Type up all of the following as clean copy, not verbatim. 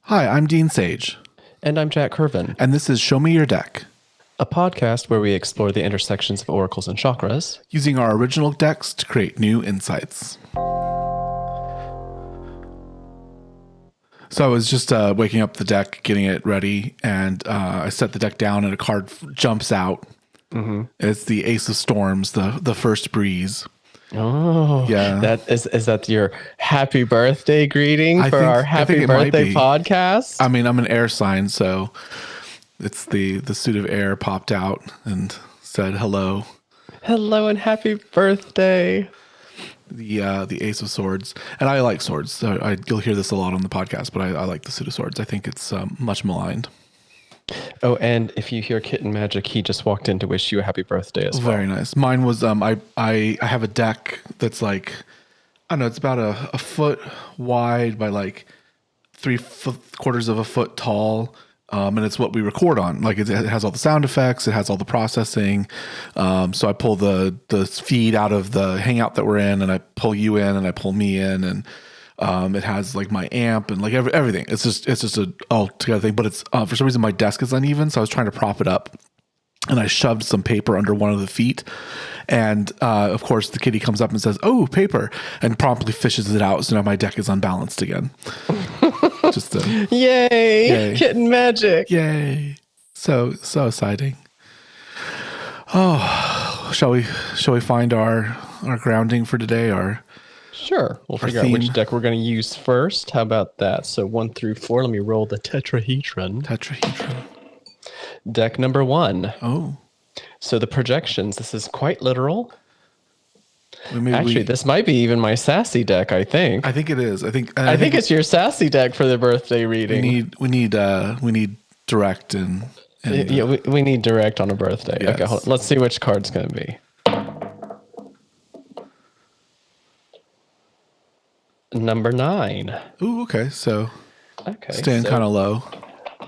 Hi, I'm Dean Sage, And I'm Jack Curvin, and this is Show Me Your Deck, a podcast where we explore the intersections of oracles and chakras. using our original decks to create new insights. So I was just waking up the deck, getting it ready, and I set the deck down, and a card jumps out. Mm-hmm. It's the Ace of Storms, the first breeze. Oh, Yeah. Is that your happy birthday greeting for our I think happy it might birthday be. podcast? I mean, I'm an air sign, so it's the suit of air popped out and said hello. Hello and happy birthday. The Ace of Swords, and I like swords. So you'll hear this a lot on the podcast, but I like the suit of swords. I think it's much maligned. Oh, and if you hear Kitten Magic, he just walked in to wish you a happy birthday as well. Very nice. Mine was I have a deck that's like, I don't know, it's about a foot wide by like 3/4 of a foot tall. And it's what we record on. Like it has all the sound effects, it has all the processing. So I pull the feed out of the hangout that we're in, and I pull you in, and I pull me in, and it has like my amp and like everything. It's just a all together thing. But it's for some reason my desk is uneven, so I was trying to prop it up, and I shoved some paper under one of the feet. And of course, the kitty comes up and says, "Oh, paper," and promptly fishes it out. So now my deck is unbalanced again. Just Yay! Kitten Magic. Yay! So exciting. Oh, shall we find our grounding for today? Sure. We'll figure out which deck we're going to use first. How about that? So 1 through 4. Let me roll the tetrahedron. Deck number 1. Oh. So the projections. This is quite literal. Actually, this might be even my sassy deck, I think. I think it is. I think it's your sassy deck for the birthday reading. We need direct and yeah, we need direct on a birthday. Yes. Okay, hold on. Let's see which card's going to be. Number 9. Ooh, okay. So staying kind of low.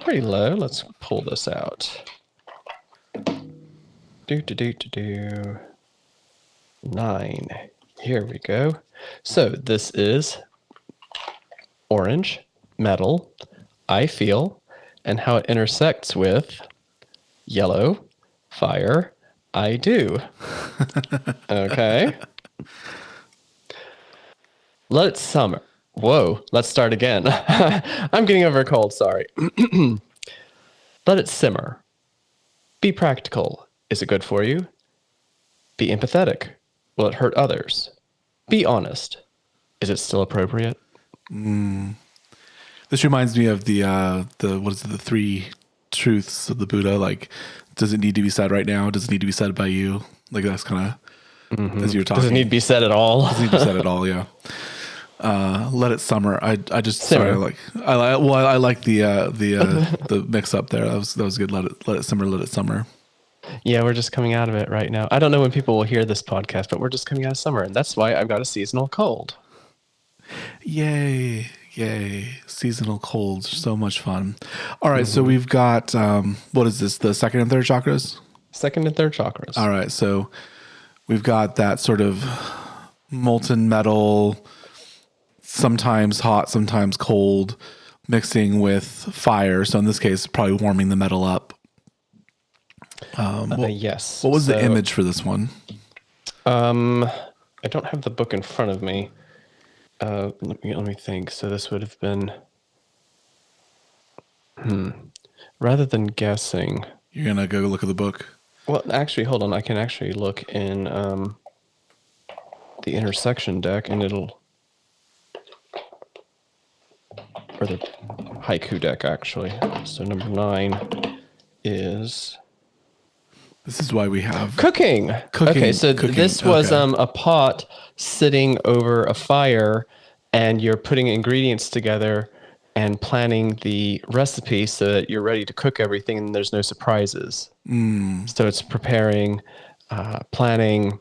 Pretty low. Let's pull this out. 9. Here we go. So this is orange, metal, I feel, and how it intersects with yellow, fire, I do. Okay. Let it summer. Whoa, let's start again. I'm getting over a cold, sorry. Let it simmer. Be practical. Is it good for you? Be empathetic. Will it hurt others? Be honest. Is it still appropriate? This reminds me of the what is it, the 3 truths of the Buddha. Like, does it need to be said right now? Does it need to be said by you? Like that's kind of as you were talking. Does it need to be said at all? Does it need to be said at all? Yeah. Let it summer. I just simmer. Sorry. I like the mix up there. That was good. Let it simmer. Let it summer. Yeah, we're just coming out of it right now. I don't know when people will hear this podcast, but we're just coming out of summer, and that's why I've got a seasonal cold. Yay. Seasonal colds. So much fun. All right, so we've got, what is this, the second and third chakras? Second and third chakras. All right, so we've got that sort of molten metal, sometimes hot, sometimes cold, mixing with fire. So in this case, probably warming the metal up. Yes. What was the image for this one? I don't have the book in front of me. Let me think. So this would have been, rather than guessing. You're gonna go look at the book. Well, actually, hold on. I can actually look in the intersection deck, and it'll, or the haiku deck actually. So number 9 is. This is why we have cooking. Okay, so this was a pot sitting over a fire, and you're putting ingredients together and planning the recipe so that you're ready to cook everything and there's no surprises. So it's preparing, planning,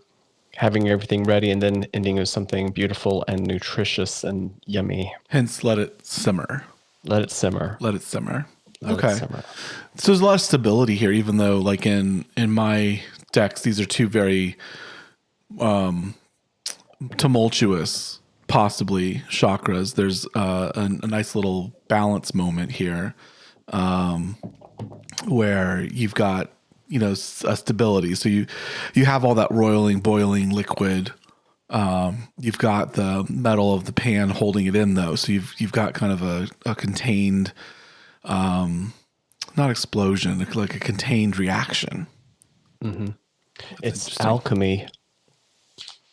having everything ready, and then ending with something beautiful and nutritious and yummy. Hence, let it simmer. Let it simmer. Okay. So there's a lot of stability here, even though like in my decks, these are 2 very tumultuous possibly chakras, there's a nice little balance moment here, where you've got, a stability. So you have all that roiling, boiling liquid. You've got the metal of the pan holding it in, though. So you've got kind of a contained, not explosion, like a contained reaction. Mm-hmm. It's alchemy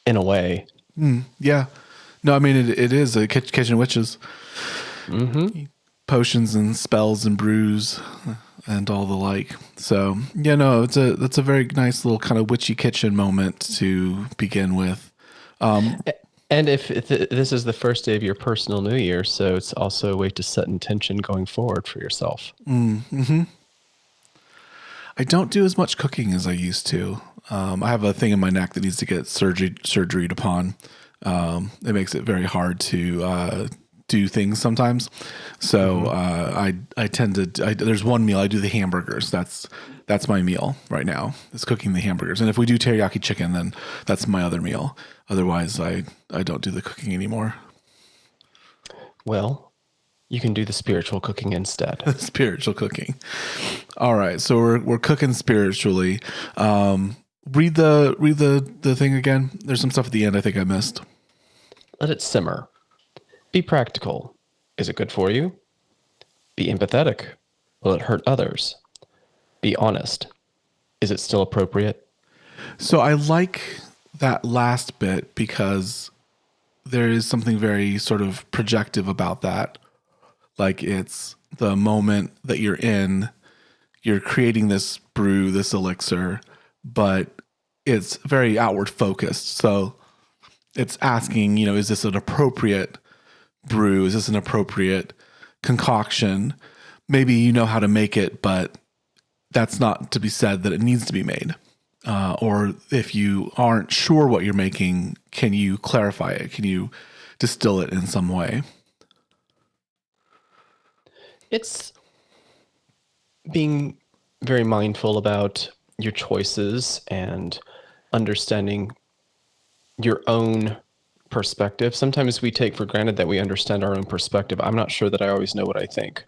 in a way. Yeah. No, I mean, it is a kitchen witches. Mm-hmm. Potions and spells and brews and all the like. So, yeah, no, it's a very nice little kind of witchy kitchen moment to begin with. And if this is the first day of your personal new year, so it's also a way to set intention going forward for yourself. Mm-hmm. I don't do as much cooking as I used to. I have a thing in my neck that needs to get surgeryed upon. It makes it very hard to do things sometimes. So I tend to. There's one meal I do, the hamburgers. That's my meal right now. Is cooking the hamburgers. And if we do teriyaki chicken, then that's my other meal. Otherwise, I don't do the cooking anymore. Well, you can do the spiritual cooking instead. Spiritual cooking. All right, so we're cooking spiritually. Read the thing again. There's some stuff at the end I think I missed. Let it simmer. Be practical. Is it good for you? Be empathetic. Will it hurt others? Be honest. Is it still appropriate? So I like that last bit because there is something very sort of projective about that. Like it's the moment that you're in, you're creating this brew, this elixir, but it's very outward focused. So it's asking, is this an appropriate brew? Is this an appropriate concoction? Maybe you know how to make it, but that's not to be said that it needs to be made. Or if you aren't sure what you're making, can you clarify it? Can you distill it in some way? It's being very mindful about your choices and understanding your own perspective. Sometimes we take for granted that we understand our own perspective. I'm not sure that I always know what I think.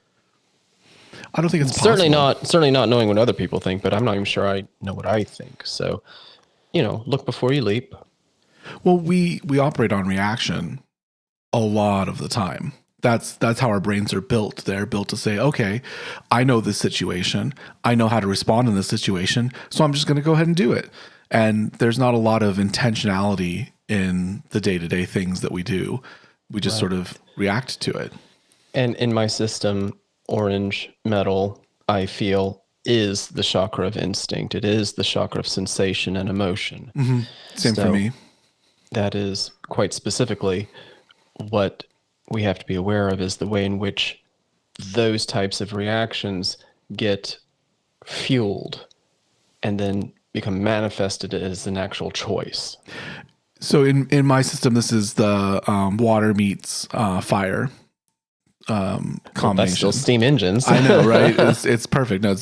I don't think it's possible. Certainly not knowing what other people think, but I'm not even sure I know what I think. So, look before you leap. Well, we operate on reaction a lot of the time. That's how our brains are built. They're built to say, okay, I know this situation. I know how to respond in this situation. So I'm just going to go ahead and do it. And there's not a lot of intentionality in the day-to-day things that we do. We just sort of react to it. And in my system, orange metal, I feel, is the chakra of instinct. It is the chakra of sensation and emotion. Mm-hmm. Same for me. That is quite specifically what we have to be aware of, is the way in which those types of reactions get fueled and then become manifested as an actual choice. So in my system, this is the water meets fire combination. Well, that's still steam engines. I know, right? It's perfect. No,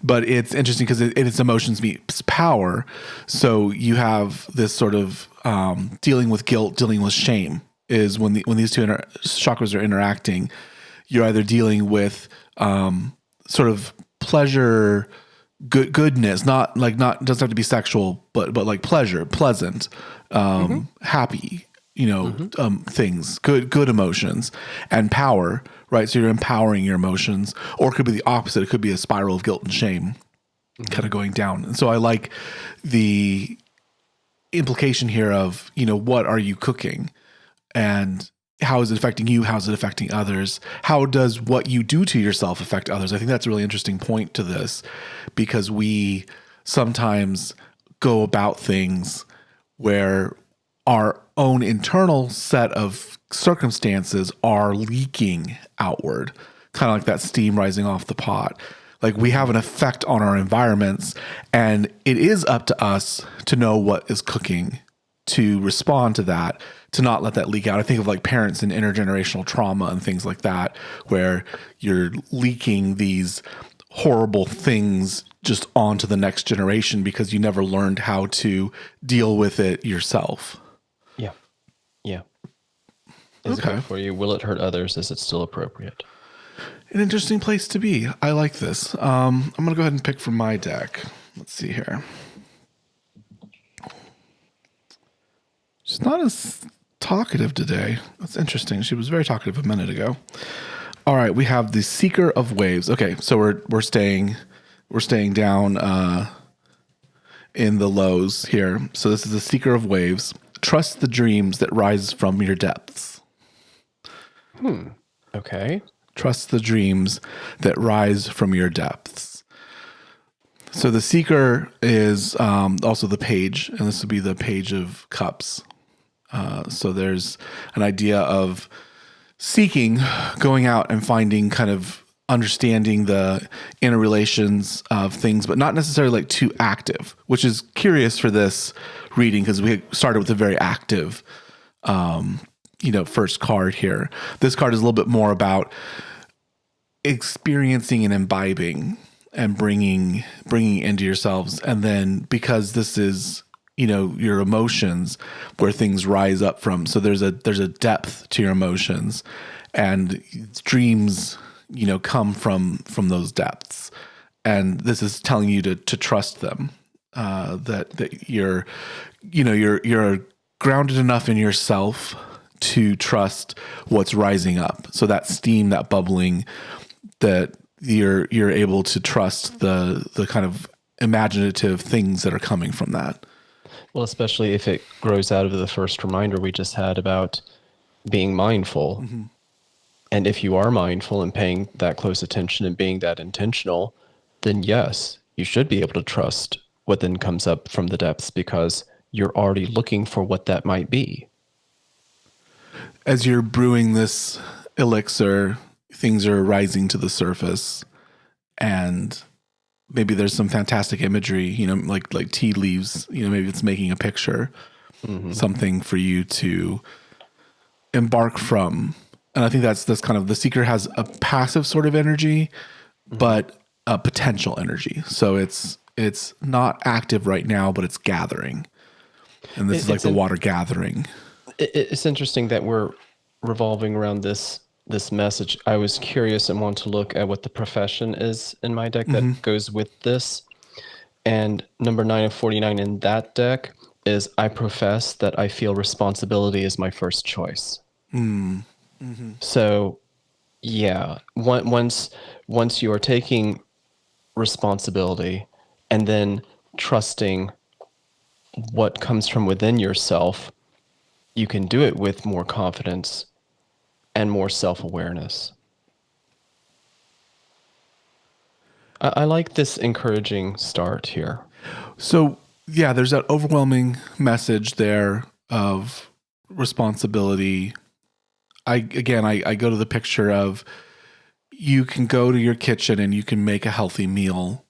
but it's interesting because it's emotions meets power. So you have this sort of dealing with guilt, dealing with shame is when these two chakras are interacting. You're either dealing with sort of pleasure, goodness, not doesn't have to be sexual, but like pleasure, pleasant, happy, things, good emotions, and power, right? So you're empowering your emotions, or it could be the opposite. It could be a spiral of guilt and shame, kind of going down. And so I like the implication here of, what are you cooking, and how is it affecting you? How is it affecting others? How does what you do to yourself affect others? I think that's a really interesting point to this, because we sometimes go about things where our own internal set of circumstances are leaking outward, kind of like that steam rising off the pot. Like we have an effect on our environments, and it is up to us to know what is cooking, to respond to that, to not let that leak out. I think of like parents and intergenerational trauma and things like that, where you're leaking these horrible things just onto the next generation because you never learned how to deal with it yourself. Yeah. Is it good for you? Will it hurt others? Is it still appropriate? An interesting place to be. I like this. I'm going to go ahead and pick from my deck. Let's see here. She's not as talkative today. That's interesting. She was very talkative a minute ago. All right, we have the Seeker of Waves. Okay, so we're staying down in the lows here. So this is the Seeker of Waves. Trust the dreams that rise from your depths. Okay. Trust the dreams that rise from your depths. So the Seeker is also the Page, and this would be the Page of Cups. So there's an idea of seeking, going out and finding, kind of understanding the interrelations of things, but not necessarily like too active, which is curious for this reading because we started with a very active, first card here. This card is a little bit more about experiencing and imbibing and bringing into yourselves. And then because this is, your emotions where things rise up from. So there's a depth to your emotions, and dreams, come from those depths. And this is telling you to trust them, that you're grounded enough in yourself to trust what's rising up. So that steam, that bubbling, that you're able to trust the kind of imaginative things that are coming from that. Well, especially if it grows out of the first reminder we just had about being mindful. Mm-hmm. And if you are mindful and paying that close attention and being that intentional, then yes, you should be able to trust what then comes up from the depths because you're already looking for what that might be. As you're brewing this elixir, things are rising to the surface, and maybe there's some fantastic imagery, like tea leaves, maybe it's making a picture, something for you to embark from. And I think that's kind of, the Seeker has a passive sort of energy, but a potential energy. So it's not active right now, but it's gathering. And this is like the water gathering. It's interesting that we're revolving around this message. I was curious and want to look at what the profession is in my deck that goes with this. And number 9 of 49 in that deck is I profess that I feel responsibility is my first choice. Mm-hmm. So yeah, once you are taking responsibility and then trusting what comes from within yourself, you can do it with more confidence and more self-awareness. I like this encouraging start here. So, yeah, there's that overwhelming message there of responsibility. I go to the picture of you can go to your kitchen and you can make a healthy meal,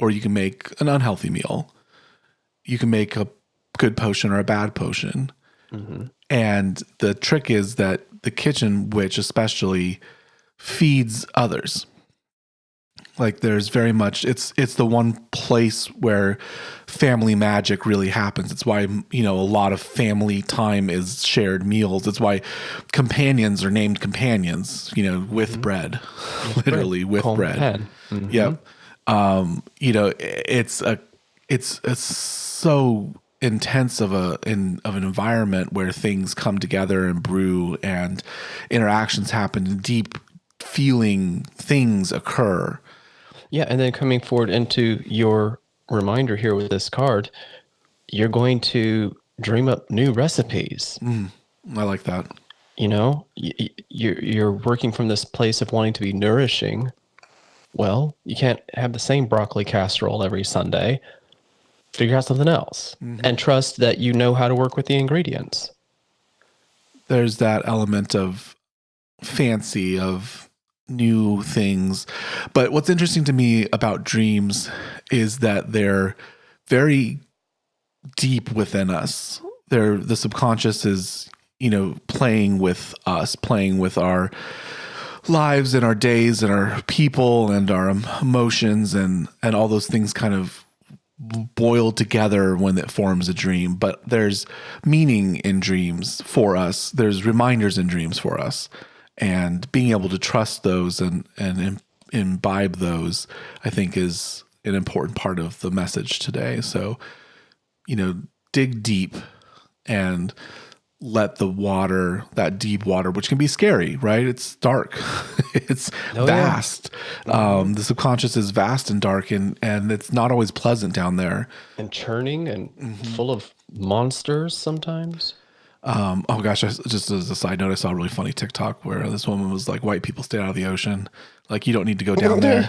or you can make an unhealthy meal. You can make a good potion or a bad potion. Mm-hmm. And the trick is that the kitchen witch especially feeds others. Like there's very much, it's the one place where family magic really happens. It's why, a lot of family time is shared meals. It's why companions are named companions, with bread, literally with bread. Mm-hmm. Yep. It's so intense of an environment where things come together and brew and interactions happen and deep feeling things occur. Yeah, and then coming forward into your reminder here with this card, you're going to dream up new recipes. I like that. You're working from this place of wanting to be nourishing. Well, you can't have the same broccoli casserole every Sunday. Figure out something else and trust that you know how to work with the ingredients. There's that element of fancy, of new things. But what's interesting to me about dreams is that they're very deep within us. The subconscious is, playing with us, playing with our lives and our days and our people and our emotions and all those things kind of boiled together when it forms a dream, but there's meaning in dreams for us. There's reminders in dreams for us, and being able to trust those and imbibe those, I think, is an important part of the message today. So, dig deep and let the water, that deep water, which can be scary, right? It's dark. It's vast. Yeah. The subconscious is vast and dark, and it's not always pleasant down there. And churning and full of monsters sometimes. Oh gosh, just as a side note, I saw a really funny TikTok where this woman was like, white people stay out of the ocean. Like, you don't need to go down there.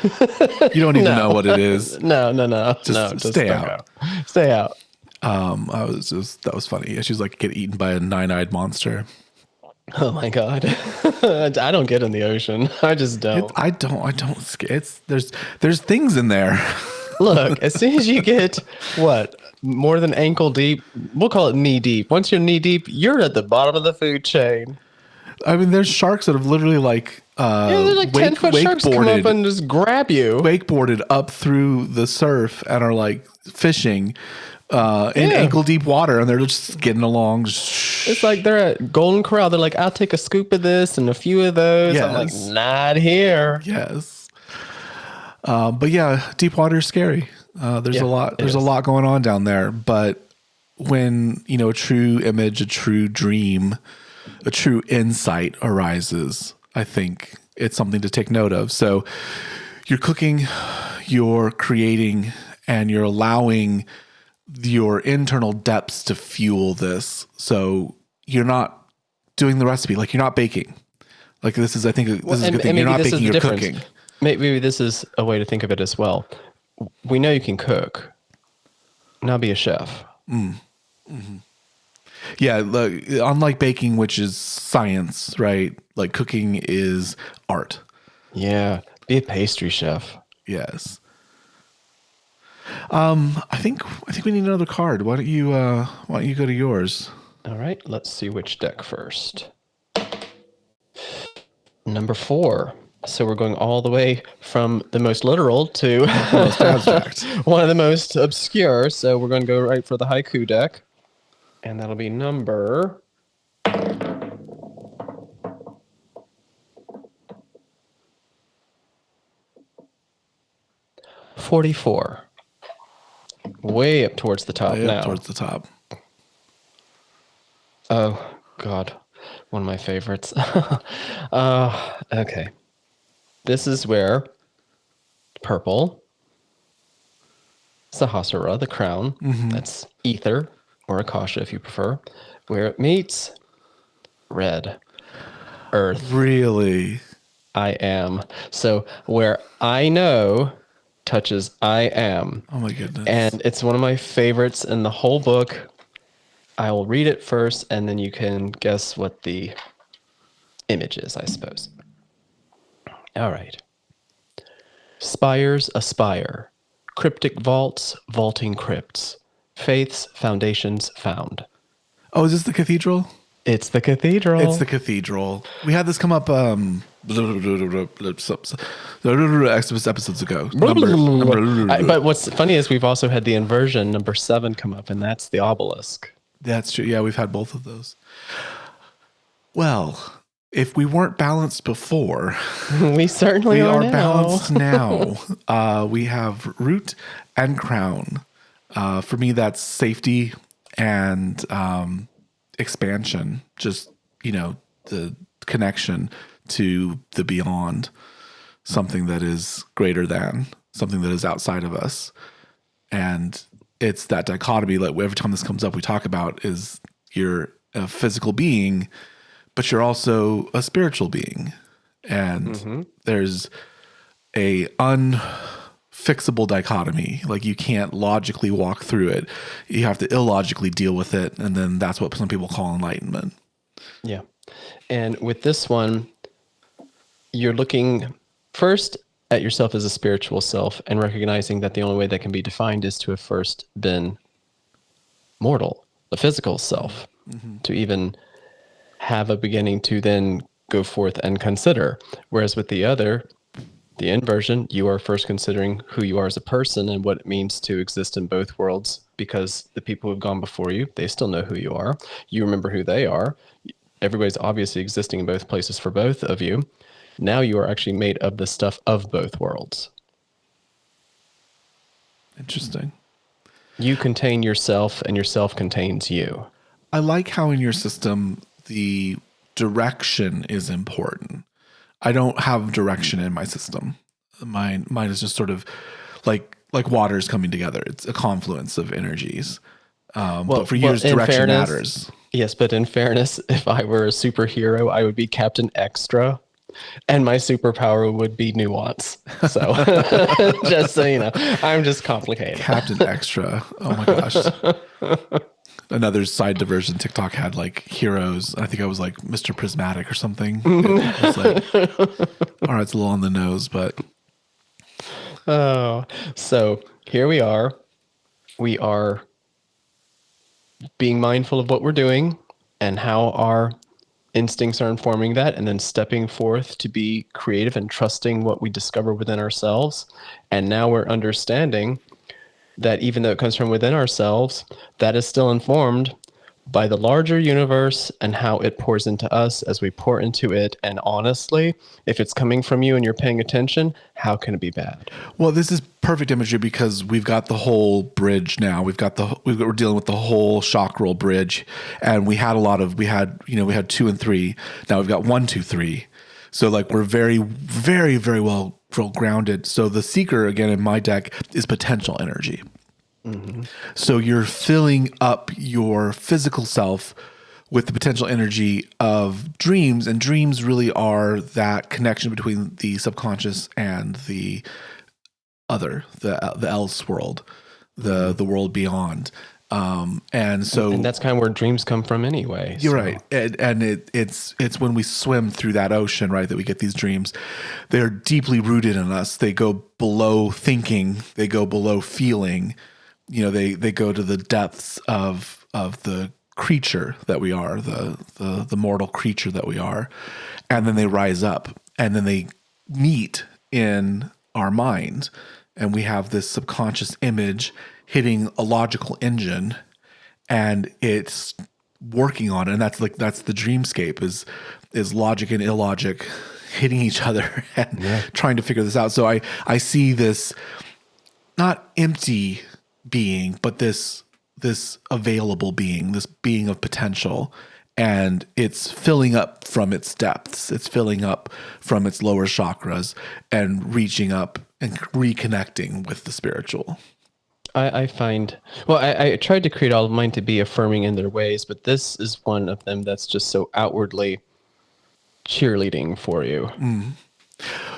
You don't need to know what it is. No. Just stay out. Stay out. That was funny. She was like, get eaten by a 9-eyed monster. Oh my God. I don't get in the ocean. I just don't. I don't. There's things in there. Look, as soon as you get more than ankle deep, we'll call it knee deep. Once you're knee deep, you're at the bottom of the food chain. I mean, there's sharks that have literally there's like 10-foot sharks come up and just grab you. Wakeboarded up through the surf and are like fishing in ankle deep water, and they're just getting along. It's like they're at Golden Corral. They're like, I'll take a scoop of this and a few of those. Yes. I'm like, not here. Yes. But yeah, deep water is scary. There's a lot going on down there. But when, a true image, a true dream, a true insight arises, I think it's something to take note of. So you're cooking, you're creating, and you're allowing your internal depths to fuel this. So you're not doing the recipe, like you're not baking. Like this is a good thing. You're not baking, you're cooking. Maybe this is a way to think of it as well. We know you can cook. Now be a chef. Mm-hmm. Yeah, unlike baking, which is science, right? Like cooking is art. Yeah, be a pastry chef. Yes. I think we need another card. Why don't you go to yours? All right, let's see which deck first. Number 4. So we're going all the way from the most literal to most abstract. One of the most obscure. So we're going to go right for the haiku deck. And that'll be number 44. Way up towards the top now. Towards the top. Oh, God. One of my favorites. Okay. This is where purple, Sahasrara, the crown, that's ether, or Akasha if you prefer, where it meets red, earth. Really? I am. So where I know touches I am. Oh my goodness. And it's one of my favorites in the whole book. I will read it first, and then you can guess what the image is, I suppose. All right. Spires aspire, cryptic vaults, vaulting crypts, faith's foundations found. Oh, is this the cathedral? It's the cathedral. It's the cathedral. We had this come up episodes ago. But what's funny is we've also had the inversion, number 7, come up, and that's the obelisk. That's true. Yeah, we've had both of those. Well, if we weren't balanced before, we certainly are now. Balanced now. We have root and crown. For me, that's safety and expansion. Just, the connection to the beyond, something that is greater than, something that is outside of us. And it's that dichotomy that every time this comes up, we talk about is you're a physical being, but you're also a spiritual being. And there's a unfixable dichotomy. Like you can't logically walk through it. You have to illogically deal with it. And then that's what some people call enlightenment. Yeah. And with this one, you're looking first at yourself as a spiritual self and recognizing that the only way that can be defined is to have first been mortal, the physical self, to even have a beginning to then go forth and consider. Whereas with the other, The inversion, you are first considering who you are as a person and what it means to exist in both worlds, because the people who've gone before you, they still know who you are. You remember who they are. Everybody's obviously existing in both places for both of you. Now you are actually made of the stuff of both worlds. Interesting. You contain yourself and yourself contains you. I like how in your system, the direction is important. I don't have direction in my system. Mine is just sort of like waters coming together. It's a confluence of energies. But for yours, direction matters. Yes, but in fairness, if I were a superhero, I would be Captain Extra, and my superpower would be nuance. So, just so you know, I'm just complicated. Captain Extra. Oh my gosh. Another side diversion TikTok had like heroes. I think I was like Mr. Prismatic or something. It was like, all right, it's a little on the nose, but. Oh, so here we are. We are being mindful of what we're doing and how our instincts are informing that, and then stepping forth to be creative and trusting what we discover within ourselves. And now we're understanding that even though it comes from within ourselves, that is still informed by the larger universe and how it pours into us as we pour into it. And honestly, if it's coming from you and you're paying attention, how can it be bad? Well, this is perfect imagery because we've got the whole bridge now. We're dealing with the whole chakral bridge, and we had 2 and 3. Now we've got 1, 2, 3. So like we're very, very, very well grounded. So the seeker, again, in my deck is potential energy. Mm-hmm. So you're filling up your physical self with the potential energy of dreams, and dreams really are that connection between the subconscious and the other, the else world, the world beyond. And that's kind of where dreams come from anyway. You're right. And it's when we swim through that ocean, right, that we get these dreams. They're deeply rooted in us. They go below thinking. They go below feeling. They go to the depths of the creature that we are, the mortal creature that we are. And then they rise up, and then they meet in our mind. And we have this subconscious image hitting a logical engine, and it's working on it. And that's the dreamscape is logic and illogic hitting each other and trying to figure this out. So I see this not empty being, but this available being, this being of potential, and it's filling up from its depths. It's filling up from its lower chakras and reaching up and reconnecting with the spiritual. I find, I tried to create all of mine to be affirming in their ways, but this is one of them that's just so outwardly cheerleading for you. Mm.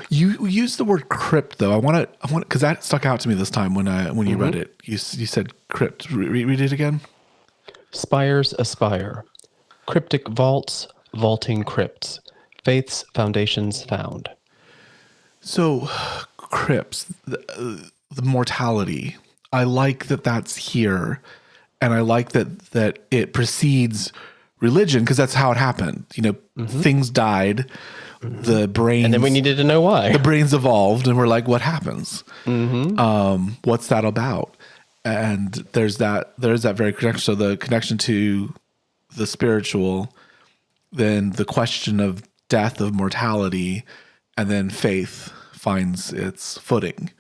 You used the word crypt, though. I want to, because that stuck out to me this time when you read it. You said crypt. Read it again. Spires aspire, cryptic vaults, vaulting crypts, faith's foundations found. So, crypts, the mortality. I like that that's here, and I like that it precedes religion, because that's how it happened. Things died. The brains, and then we needed to know why. The brains evolved, and we're like, what happens? What's that about? And there's that very connection. So the connection to the spiritual, then the question of death, of mortality, and then faith finds its footing.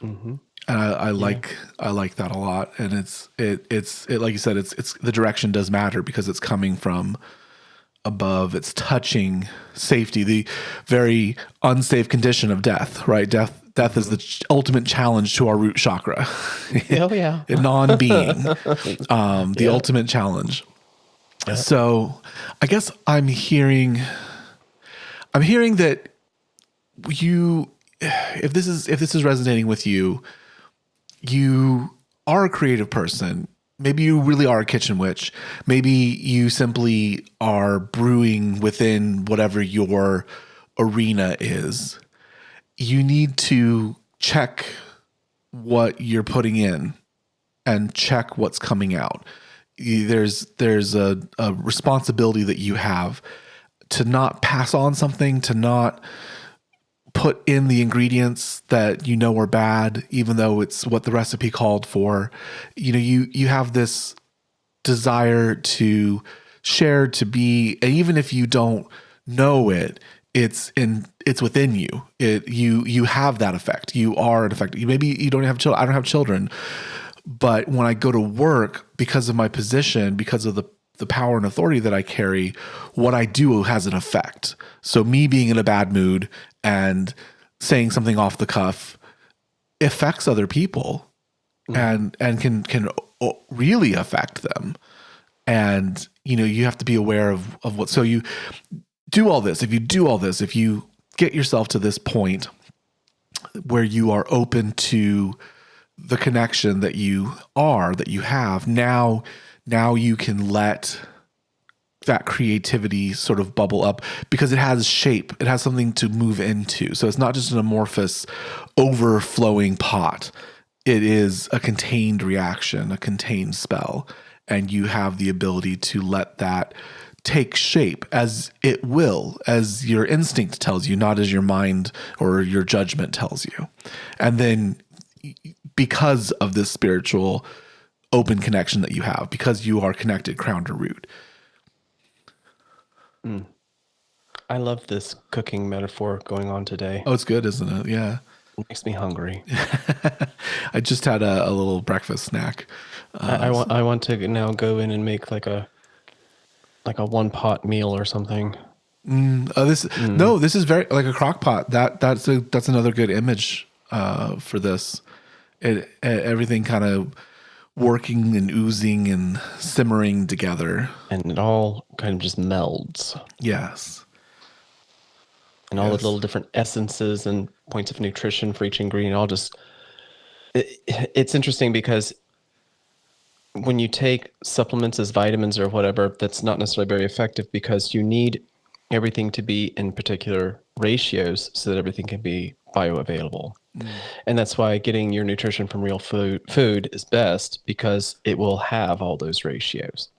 Mm-hmm. And I like that a lot. And it's like you said, it's the direction does matter because it's coming from above. It's touching safety, the very unsafe condition of death, right? Death is the ultimate challenge to our root chakra. Oh yeah. Non-being, the ultimate challenge. Yeah. So I guess I'm hearing that if this is resonating with you, you are a creative person. Maybe you really are a kitchen witch. Maybe you simply are brewing within whatever your arena is. You need to check what you're putting in and check what's coming out. There's a responsibility that you have to not pass on something, to not put in the ingredients that you know are bad, even though it's what the recipe called for. You have this desire to share, to be, and even if you don't know it, it's within you. You have that effect. You are an effect. Maybe you don't have children. I don't have children, but when I go to work, because of my position, because of the power and authority that I carry, what I do has an effect. So me being in a bad mood and saying something off the cuff affects other people, and can really affect them. And you have to be aware of what. So you do all this. If you do all this, if you get yourself to this point where you are open to the connection that you have, now you can let that creativity sort of bubble up, because it has shape. It has something to move into. So it's not just an amorphous, overflowing pot. It is a contained reaction, a contained spell. And you have the ability to let that take shape as it will, as your instinct tells you, not as your mind or your judgment tells you. And then because of this spiritual open connection that you have, because you are connected crown to root. I love this cooking metaphor going on today. Oh, it's good, isn't it? Yeah. It makes me hungry. I just had a little breakfast snack. I want to now go in and make like a one pot meal or something. This is very like a crock pot. That's another good image for this. Everything kind of working and oozing and simmering together, and it all kind of just melds. Yes. And all the little different essences and points of nutrition for each ingredient, all just it's interesting because when you take supplements as vitamins or whatever, that's not necessarily very effective, because you need everything to be in particular ratios so that everything can be bioavailable. And that's why getting your nutrition from real food is best, because it will have all those ratios.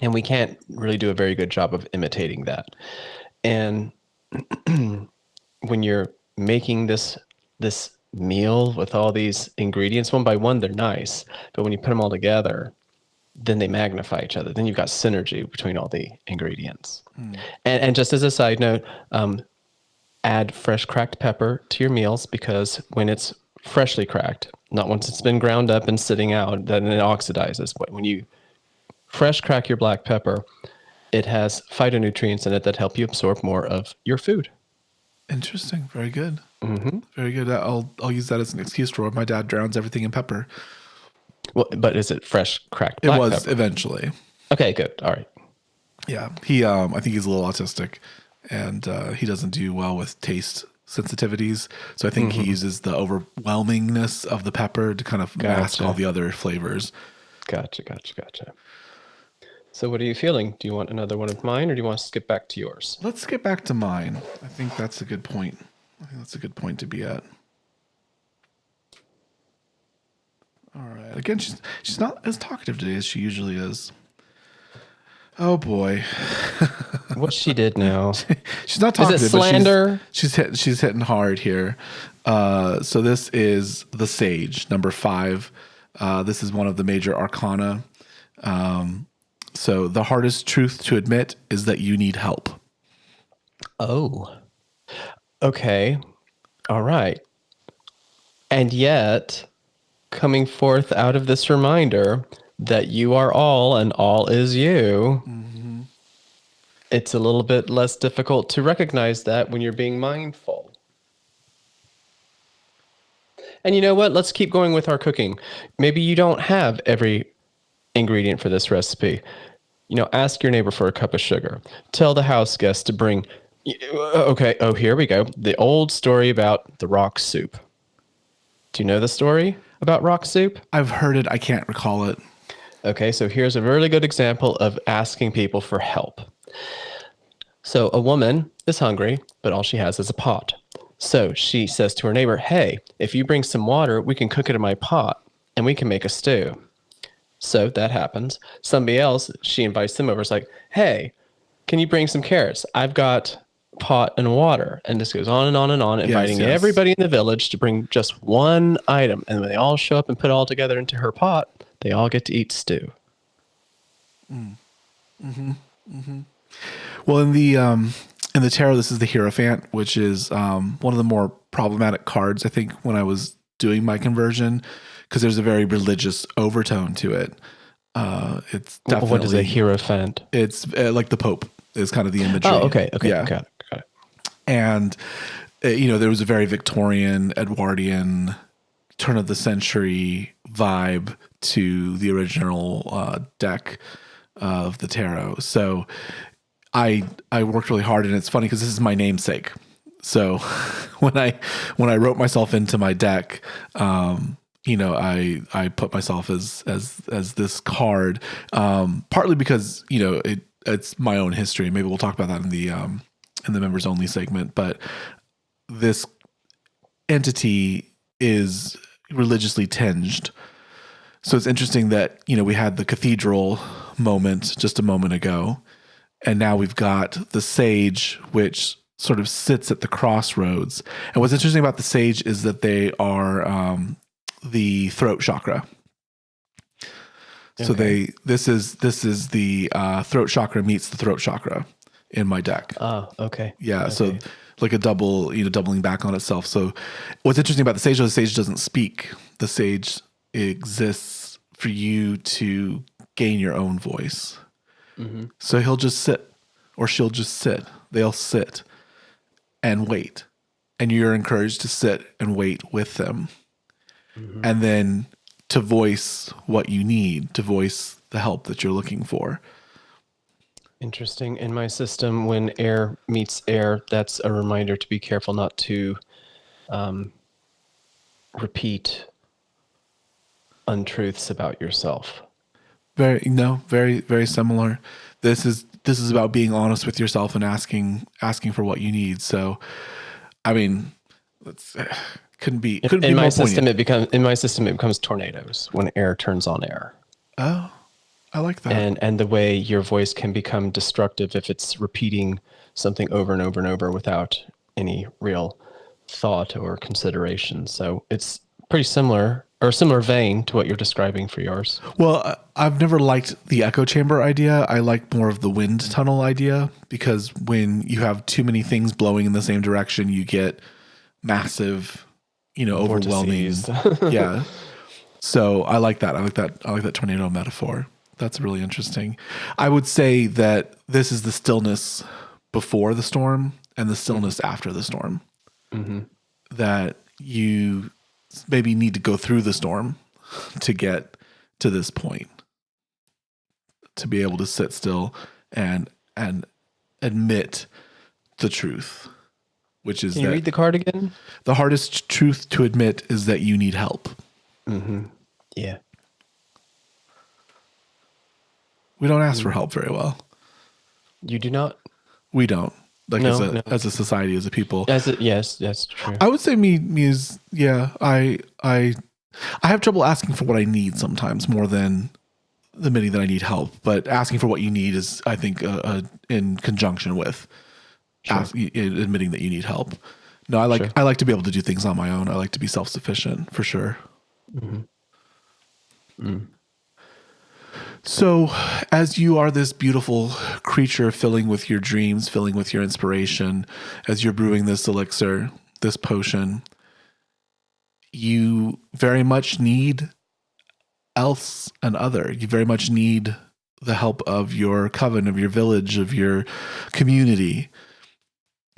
And we can't really do a very good job of imitating that. And when you're making this meal with all these ingredients, one by one, they're nice. But when you put them all together, then they magnify each other. Then you've got synergy between all the ingredients. And just as a side note, add fresh cracked pepper to your meals, because when it's freshly cracked, not once it's been ground up and sitting out, then it oxidizes. But when you fresh crack your black pepper, it has phytonutrients in it that help you absorb more of your food. Interesting. Very good. Very good. I'll use that as an excuse for my dad drowns everything in pepper. Well, but is it fresh cracked black pepper? It was eventually. Okay, good. All right. Yeah. He, I think he's a little autistic, and he doesn't do well with taste sensitivities. So I think he uses the overwhelmingness of the pepper to kind of mask all the other flavors. Gotcha. So what are you feeling? Do you want another one of mine, or do you want to skip back to yours? Let's get back to mine. I think that's a good point. To be at. All right. Again, she's not as talkative today as she usually is. Oh boy. What she did now? She's not talkative. Is it slander? She's hitting hard here. So this is the Sage, number 5. This is one of the major arcana. So the hardest truth to admit is that you need help. Oh. Okay. All right. And yet, coming forth out of this reminder that you are all and all is you, it's a little bit less difficult to recognize that when you're being mindful. And you know what? Let's keep going with our cooking. Maybe you don't have every ingredient for this recipe. Ask your neighbor for a cup of sugar. Tell the house guest to bring... Okay, here we go. The old story about the rock soup. Do you know the story about rock soup? I've heard it. I can't recall it. Okay, so here's a really good example of asking people for help. So a woman is hungry, but all she has is a pot. So she says to her neighbor, hey, if you bring some water, we can cook it in my pot and we can make a stew. So that happens. Somebody else, she invites them over. It's like, hey, can you bring some carrots? I've got pot and water, and this goes on and on and on, inviting everybody in the village to bring just one item. And when they all show up and put it all together into her pot, they all get to eat stew. Well, in the tarot, this is the Hierophant, which is one of the more problematic cards, I think, when I was doing my conversion, because there's a very religious overtone to it. It's definitely, what is a Hierophant? It's like the Pope is kind of the imagery. Oh, okay, yeah. Got it. And there was a very Victorian, Edwardian, turn of the century vibe to the original deck of the tarot. So I worked really hard, and it's funny because this is my namesake. So when I wrote myself into my deck, I put myself as this card, partly because it's my own history. Maybe we'll talk about that in the members only segment. But this entity is religiously tinged. So it's interesting that we had the cathedral moment just a moment ago, and now we've got the sage, which sort of sits at the crossroads. And what's interesting about the sage is that they are the throat chakra. So this is the throat chakra meets the throat chakra in my deck. Oh, okay. Yeah. Okay. So like a double, doubling back on itself. So what's interesting about the sage doesn't speak. The sage exists for you to gain your own voice. Mm-hmm. So he'll just sit, or she'll just sit. They'll sit and wait. And you're encouraged to sit and wait with them. Mm-hmm. And then to voice what you need, to voice the help that you're looking for. Interesting. In my system, when air meets air, that's a reminder to be careful not to repeat untruths about yourself. Very, very similar. This is about being honest with yourself and asking for what you need. So, I mean, couldn't be in my more system poignant. it becomes tornadoes when air turns on air. Oh, I like that. And the way your voice can become destructive if it's repeating something over and over and over without any real thought or consideration. So it's pretty similar, or similar vein to what you're describing for yours. Well, I've never liked the echo chamber idea. I like more of the wind tunnel idea, because when you have too many things blowing in the same direction, you get massive, overwhelming. Yeah. So I like that. I like that tornado metaphor. That's really interesting. I would say that this is the stillness before the storm and the stillness after the storm. Mm-hmm. That you maybe need to go through the storm to get to this point, to be able to sit still and admit the truth, which is Can you read the card again? The hardest truth to admit is that you need help. Mm-hmm. Yeah. We don't ask for help very well. You do not? We don't. As a society, as a people. Yes, that's true. I would say me is, yeah, I have trouble asking for what I need sometimes, more than admitting that I need help. But asking for what you need is, I think, in conjunction with admitting that you need help. No, I like to be able to do things on my own. I like to be self-sufficient, for sure. Mm-hmm. Mm. So, as you are this beautiful creature filling with your dreams, filling with your inspiration, as you're brewing this elixir, this potion, you very much need else and other. You very much need the help of your coven, of your village, of your community.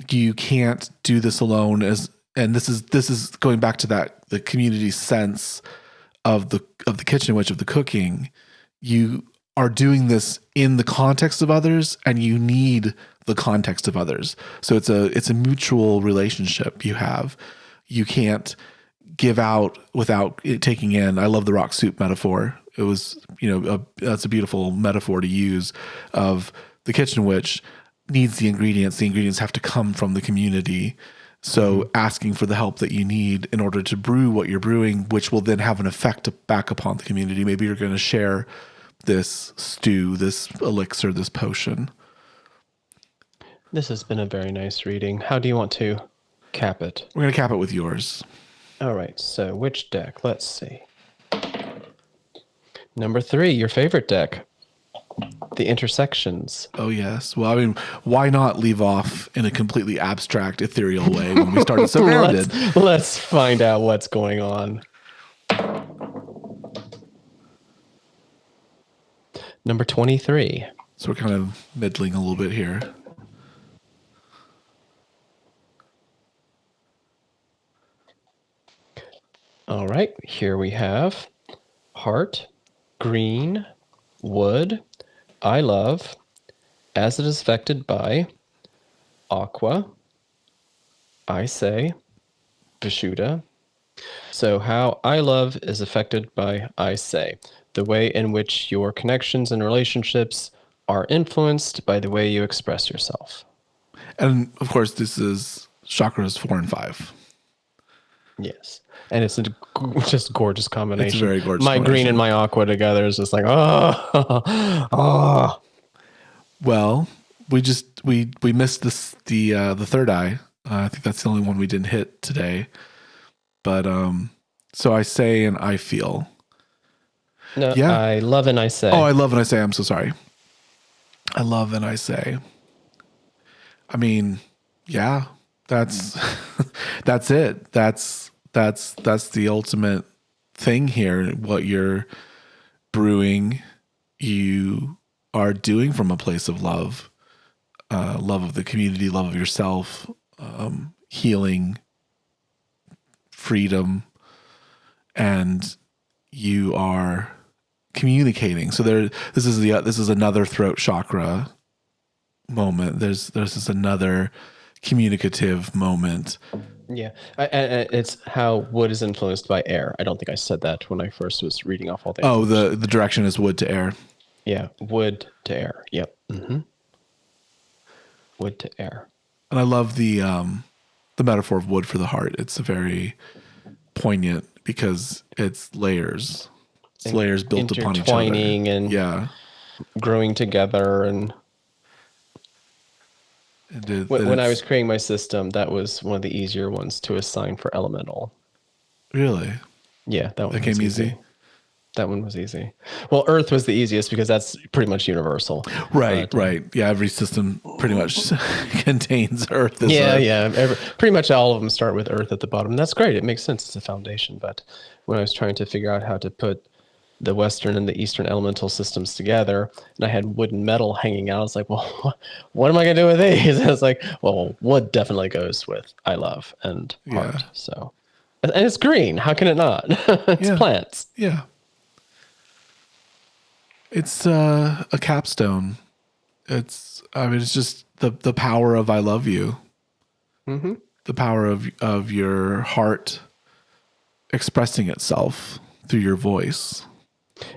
You can't do this alone. And this is going back to the community sense of the kitchen witch, of the cooking. You are doing this in the context of others, and you need the context of others. So it's a mutual relationship you have. You can't give out without it taking in. I love the rock soup metaphor. It was, that's a beautiful metaphor to use, of the kitchen witch needs the ingredients. The ingredients have to come from the community. So asking for the help that you need in order to brew what you're brewing, which will then have an effect back upon the community. Maybe you're going to share this stew, this elixir, this potion. This has been a very nice reading. How do you want to cap it? We're going to cap it with yours. All right, so which deck? Let's see. Number 3, your favorite deck. The Intersections. Oh, yes. Well, I mean, why not leave off in a completely abstract, ethereal way when we started Surrounded? Let's find out what's going on. Number 23. So we're kind of middling a little bit here. All right, here we have Heart, Green, Wood, I Love, As It Is Affected by, Aqua, I Say, Vishuddha. So how I Love is affected by I Say. The way in which your connections and relationships are influenced by the way you express yourself. And of course, this is chakras 4 and 5. Yes. And it's a just gorgeous combination. It's a very gorgeous my green and my aqua together is just like, oh. Well, we missed the third eye. I think that's the only one we didn't hit today. But so I say and I feel. No, yeah. I love and I say. Oh, I love and I say. I'm so sorry. I love and I say. I mean, yeah, that's that's it. That's the ultimate thing here. What you're brewing, you are doing from a place of love, love of the community, love of yourself, healing, freedom, and you are communicating. So this is another throat chakra moment. There's this another communicative moment. Yeah, it's how wood is influenced by air. I don't think I said that when I first was reading off all the. Oh, the direction is wood to air. Yeah, wood to air. Yep. Mm-hmm. Wood to air. And I love the metaphor of wood for the heart. It's a very poignant because it's layers. It's and layers built upon each other. Intertwining and growing together and. When I was creating my system, that was one of the easier ones to assign for elemental. Really? Yeah, that one came easy. That one was easy. Well, Earth was the easiest because that's pretty much universal. Right, right. Yeah, every system pretty much contains Earth. Pretty much all of them start with Earth at the bottom. That's great. It makes sense. It's a foundation. But when I was trying to figure out how to put the Western and the Eastern elemental systems together, and I had wood and metal hanging out. I was like, well, what am I going to do with these? And I was like, well, wood definitely goes with I love and heart. So, and it's green. How can it not? It's plants. Yeah. It's a capstone. It's just the power of I love you. Mm-hmm. The power of your heart expressing itself through your voice.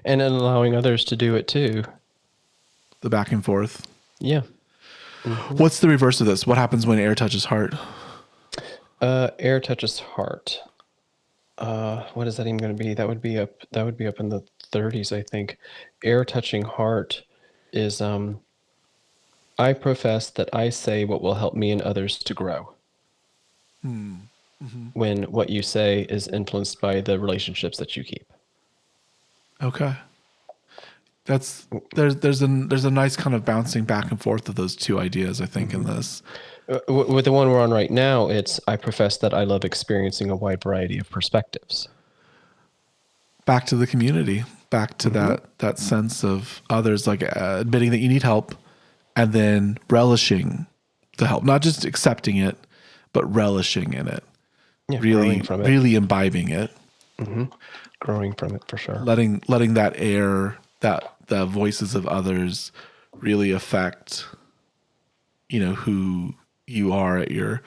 And then allowing others to do it too. The back and forth. Yeah. Mm-hmm. What's the reverse of this? What happens when air touches heart? Air touches heart. What is that even going to be? That would be up in the 30s, I think. Air touching heart is I profess that I say what will help me and others to grow. Mm-hmm. When what you say is influenced by the relationships that you keep. Okay. There's a nice kind of bouncing back and forth of those two ideas, I think, in this. With the one we're on right now, it's I profess that I love experiencing a wide variety of perspectives. Back to the community, back to that sense of others, like admitting that you need help and then relishing the help, not just accepting it, but relishing in it. Yeah, really imbibing it. Mm-hmm. Growing from it for sure. Letting that air, that the voices of others really affect, who you are at your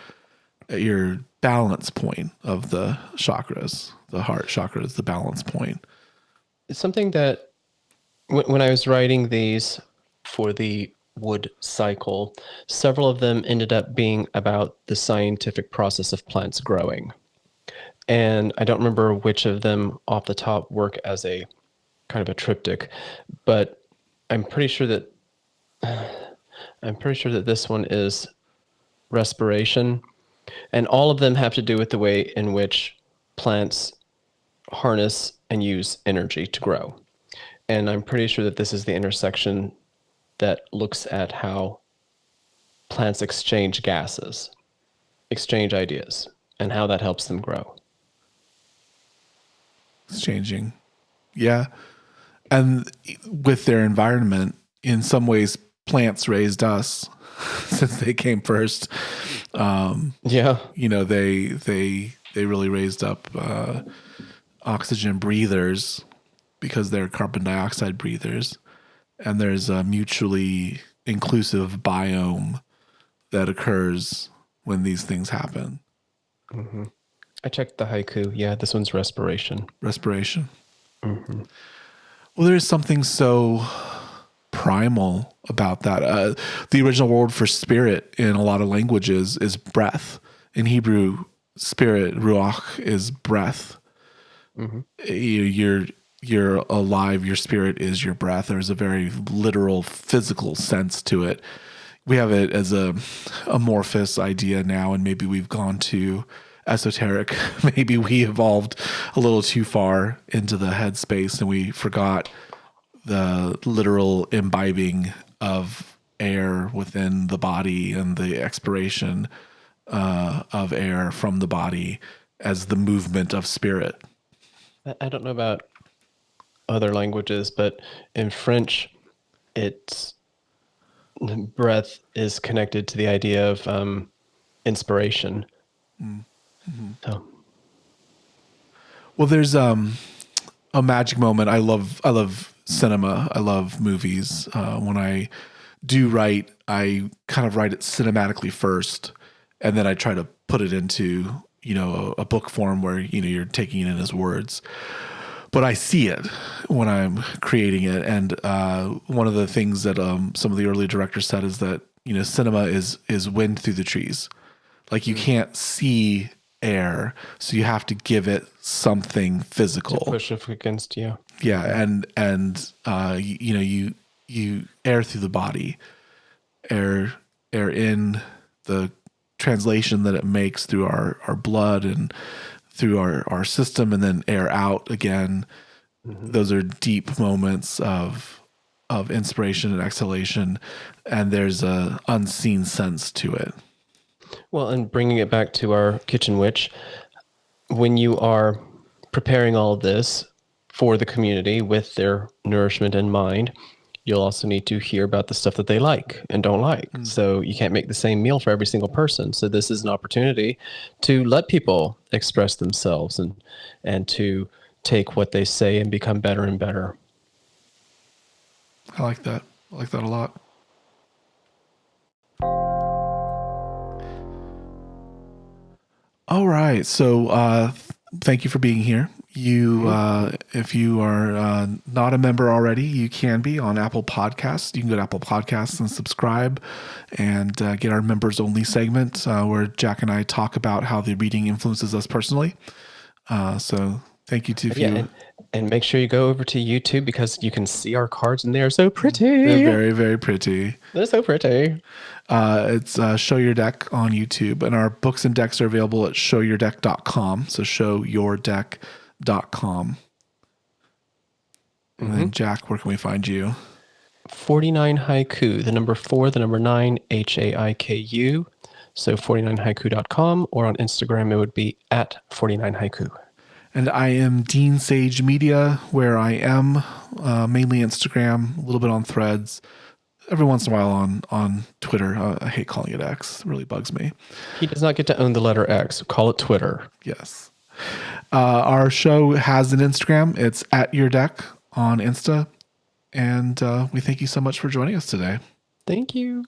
balance point of the chakras. The heart chakra is the balance point. It's something that when I was writing these for the wood cycle, several of them ended up being about the scientific process of plants growing. And I don't remember which of them off the top work as a kind of a triptych, but I'm pretty sure that this one is respiration, and all of them have to do with the way in which plants harness and use energy to grow. And I'm pretty sure that this is the intersection that looks at how plants exchange gases, exchange ideas, and how that helps them grow. It's changing. Yeah. And with their environment, in some ways, plants raised us since they came first. Yeah. You know, they really raised up oxygen breathers because they're carbon dioxide breathers. And there's a mutually inclusive biome that occurs when these things happen. Mm-hmm. I checked the haiku. Yeah, this one's respiration. Respiration. Mm-hmm. Well, there's something so primal about that. The original word for spirit in a lot of languages is breath. In Hebrew, spirit, ruach, is breath. Mm-hmm. You're alive. Your spirit is your breath. There's a very literal, physical sense to it. We have it as a amorphous idea now, and maybe we've gone to esoteric. Maybe we evolved a little too far into the headspace and we forgot the literal imbibing of air within the body and the expiration of air from the body as the movement of spirit. I don't know about other languages, but in French, it's breath is connected to the idea of inspiration. Mm-hmm. So. Well, there's a magic moment. I love cinema. I love movies. When I do write, I kind of write it cinematically first, and then I try to put it into a book form where you're taking it in as words. But I see it when I'm creating it, and one of the things that some of the early directors said is that cinema is wind through the trees. Like you can't see air, so you have to give it something physical to push up against you. Yeah, and you air through the body, air in the translation that it makes through our blood and through our system, and then air out again. Mm-hmm. Those are deep moments of inspiration and exhalation, and there's a unseen sense to it. Well, and bringing it back to our kitchen witch, when you are preparing all of this for the community with their nourishment in mind, you'll also need to hear about the stuff that they like and don't like. Mm. So you can't make the same meal for every single person. So this is an opportunity to let people express themselves and to take what they say and become better and better. I like that. I like that a lot. All right. So thank you for being here. If you are not a member already, you can be on Apple Podcasts. You can go to Apple Podcasts and subscribe and get our members only segment where Jack and I talk about how the reading influences us personally. So thank you to and make sure you go over to YouTube because you can see our cards and they're so pretty. They're very, very pretty. They're so pretty. It's Show Your Deck on YouTube, and our books and decks are available at showyourdeck.com. So showyourdeck.com. And then Jack, where can we find you? 49 Haiku, the number 4, the number 9, HAIKU. So 49haiku.com, or on Instagram, it would be at 49haiku. And I am Dean Sage Media, where I am mainly Instagram, a little bit on Threads, every once in a while on Twitter. I hate calling it X. It really bugs me. He does not get to own the letter X. Call it Twitter. Yes. Our show has an Instagram. It's at Your Deck on Insta. And we thank you so much for joining us today. Thank you.